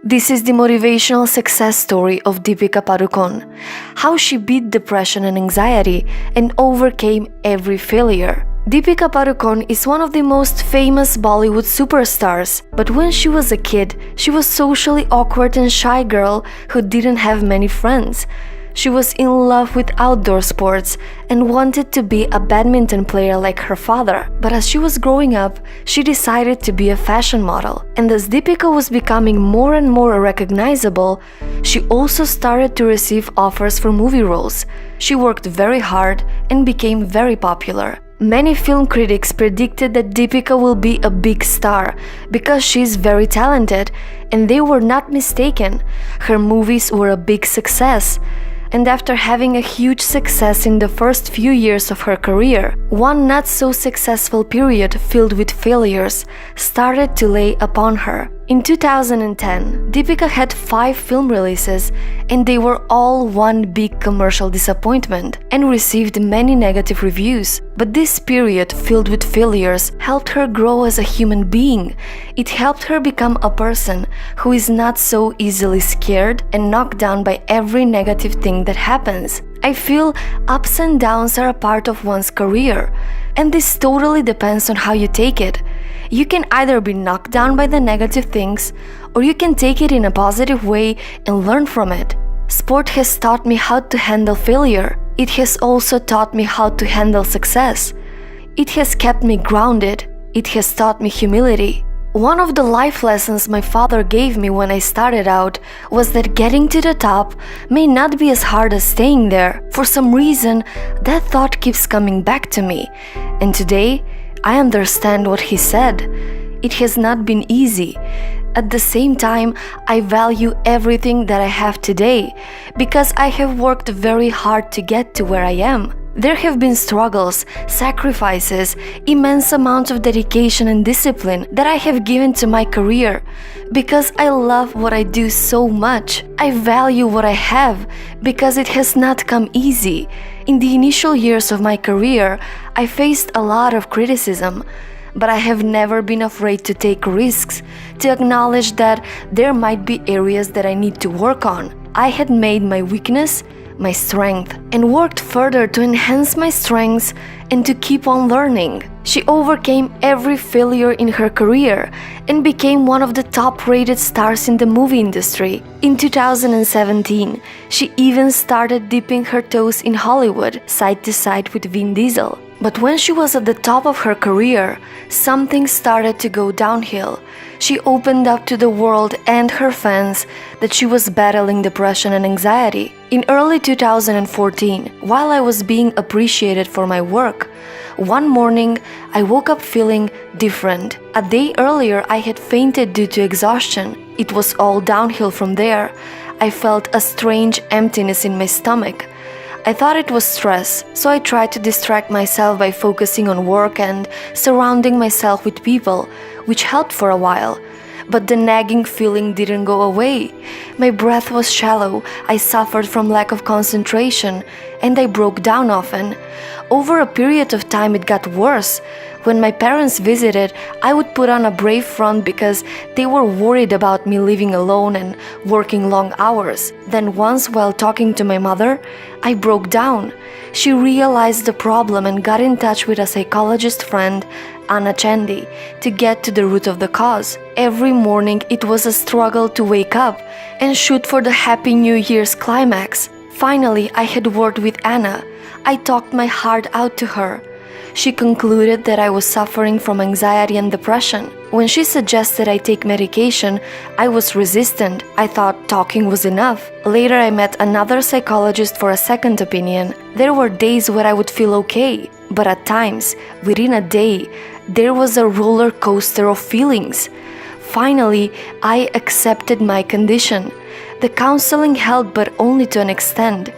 This is the motivational success story of Deepika Padukone, how she beat depression and anxiety and overcame every failure. Deepika Padukone is one of the most famous Bollywood superstars, but when she was a kid, she was socially awkward and shy girl who didn't have many friends. She was in love with outdoor sports and wanted to be a badminton player like her father. But as she was growing up, she decided to be a fashion model. And as Deepika was becoming more and more recognizable, she also started to receive offers for movie roles. She worked very hard and became very popular. Many film critics predicted that Deepika will be a big star because she's very talented, and they were not mistaken. Her movies were a big success. And after having a huge success in the first few years of her career, one not so successful period filled with failures started to lay upon her. In 2010, Deepika had 5 film releases, and they were all one big commercial disappointment and received many negative reviews. But this period filled with failures helped her grow as a human being. It helped her become a person who is not so easily scared and knocked down by every negative thing that happens. I feel ups and downs are a part of one's career, and this totally depends on how you take it. You can either be knocked down by the negative things, or you can take it in a positive way and learn from it. Sport has taught me how to handle failure. It has also taught me how to handle success. It has kept me grounded. It has taught me humility. One of the life lessons my father gave me when I started out was that getting to the top may not be as hard as staying there. For some reason, that thought keeps coming back to me. And today, I understand what he said. It has not been easy. At the same time, I value everything that I have today because I have worked very hard to get to where I am. There have been struggles, sacrifices, immense amounts of dedication and discipline that I have given to my career because I love what I do so much. I value what I have because it has not come easy. In the initial years of my career, I faced a lot of criticism, but I have never been afraid to take risks, to acknowledge that there might be areas that I need to work on. I had made my weakness my strength and worked further to enhance my strengths and to keep on learning. She overcame every failure in her career and became one of the top-rated stars in the movie industry. In 2017, she even started dipping her toes in Hollywood, side to side with Vin Diesel. But when she was at the top of her career, something started to go downhill. She opened up to the world and her fans that she was battling depression and anxiety. In early 2014, while I was being appreciated for my work, one morning I woke up feeling different. A day earlier I had fainted due to exhaustion. It was all downhill from there. I felt a strange emptiness in my stomach. I thought it was stress, so I tried to distract myself by focusing on work and surrounding myself with people, which helped for a while. But the nagging feeling didn't go away. My breath was shallow, I suffered from lack of concentration, and I broke down often. Over a period of time it got worse. When my parents visited, I would put on a brave front because they were worried about me living alone and working long hours. Then once while talking to my mother, I broke down. She realized the problem and got in touch with a psychologist friend, Anna Chandy, to get to the root of the cause. Every morning it was a struggle to wake up and shoot for the Happy New Year's climax. Finally, I had worked with Anna. I talked my heart out to her. She concluded that I was suffering from anxiety and depression. When she suggested I take medication, I was resistant. I thought talking was enough. Later I met another psychologist for a second opinion. There were days where I would feel okay, but at times, within a day, there was a roller coaster of feelings. Finally, I accepted my condition. The counseling helped, but only to an extent.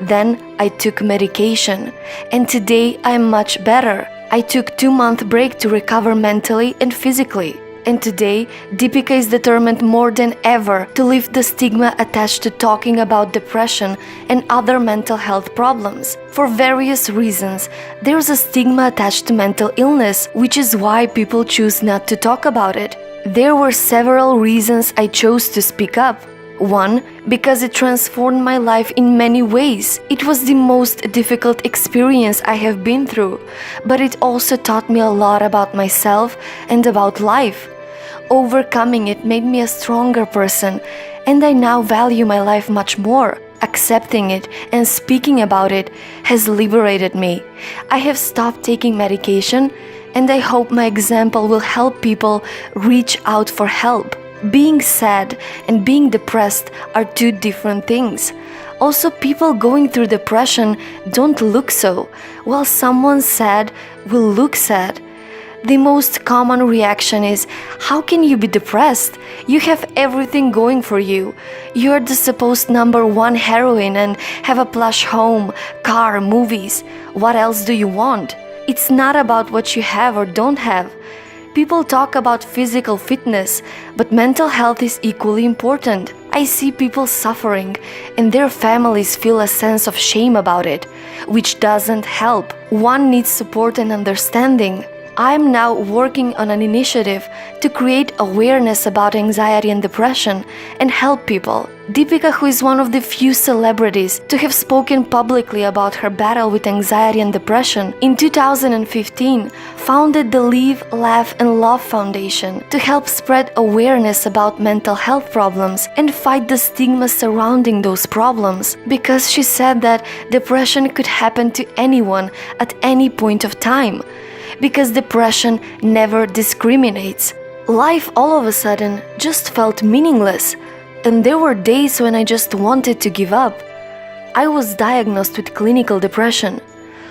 Then I took medication, and today I am much better. I took 2-month break to recover mentally and physically. And today, Deepika is determined more than ever to lift the stigma attached to talking about depression and other mental health problems. For various reasons, there's a stigma attached to mental illness, which is why people choose not to talk about it. There were several reasons I chose to speak up. One, because it transformed my life in many ways. It was the most difficult experience I have been through, but it also taught me a lot about myself and about life. Overcoming it made me a stronger person, and I now value my life much more. Accepting it and speaking about it has liberated me. I have stopped taking medication, and I hope my example will help people reach out for help. Being sad and being depressed are two different things. Also, people going through depression don't look so, while someone sad will look sad. The most common reaction is, how can you be depressed? You have everything going for you. You're the supposed number one heroine and have a plush home, car, movies. What else do you want? It's not about what you have or don't have. People talk about physical fitness, but mental health is equally important. I see people suffering, and their families feel a sense of shame about it, which doesn't help. One needs support and understanding. I am now working on an initiative to create awareness about anxiety and depression and help people. Deepika, who is one of the few celebrities to have spoken publicly about her battle with anxiety and depression, in 2015 founded the Live, Laugh and Love Foundation to help spread awareness about mental health problems and fight the stigma surrounding those problems, because she said that depression could happen to anyone at any point of time, because depression never discriminates. Life all of a sudden just felt meaningless, and there were days when I just wanted to give up. I was diagnosed with clinical depression.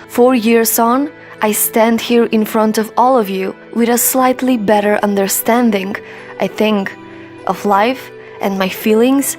4 years on, I stand here in front of all of you with a slightly better understanding, I think, of life and my feelings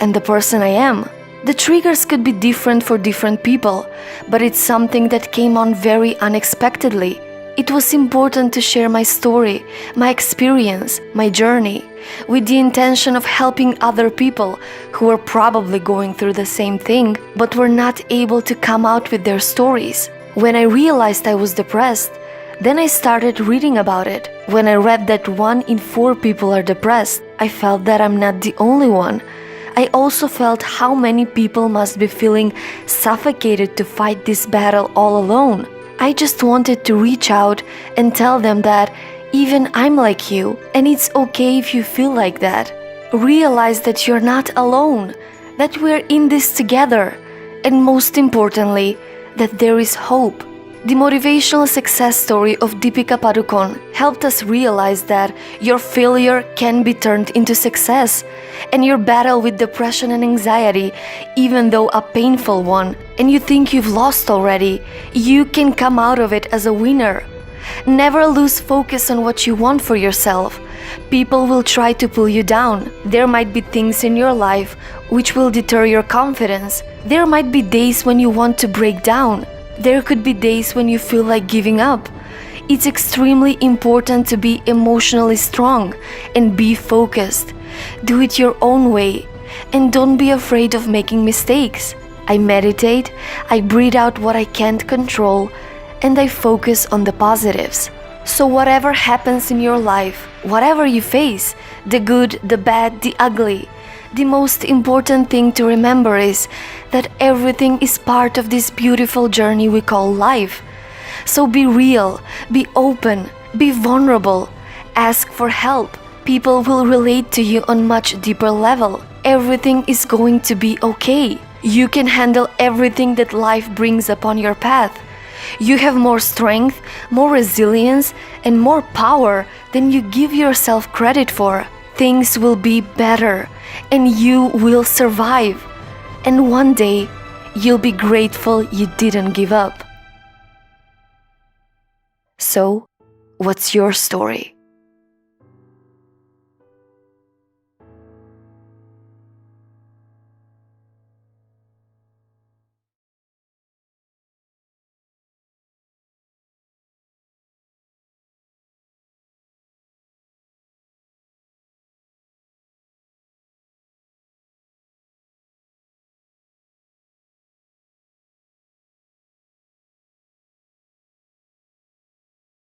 and the person I am. The triggers could be different for different people, but it's something that came on very unexpectedly. It was important to share my story, my experience, my journey, with the intention of helping other people who were probably going through the same thing, but were not able to come out with their stories. When I realized I was depressed, then I started reading about it. When I read that 1 in 4 people are depressed, I felt that I'm not the only one. I also felt how many people must be feeling suffocated to fight this battle all alone. I just wanted to reach out and tell them that even I'm like you, and it's okay if you feel like that. Realize that you're not alone, that we're in this together, and most importantly, that there is hope. The motivational success story of Deepika Padukone helped us realize that your failure can be turned into success, and your battle with depression and anxiety, even though a painful one, and you think you've lost already, you can come out of it as a winner. Never lose focus on what you want for yourself. People will try to pull you down. There might be things in your life which will deter your confidence. There might be days when you want to break down. There could be days when you feel like giving up. It's extremely important to be emotionally strong and be focused. Do it your own way, and don't be afraid of making mistakes. I meditate, I breathe out what I can't control, and I focus on the positives. So whatever happens in your life, whatever you face, the good, the bad, the ugly, the most important thing to remember is that everything is part of this beautiful journey we call life. So be real, be open, be vulnerable, ask for help. People will relate to you on much deeper level. Everything is going to be okay. You can handle everything that life brings upon your path. You have more strength, more resilience, and more power than you give yourself credit for. Things will be better, and you will survive. And one day, you'll be grateful you didn't give up. So, what's your story?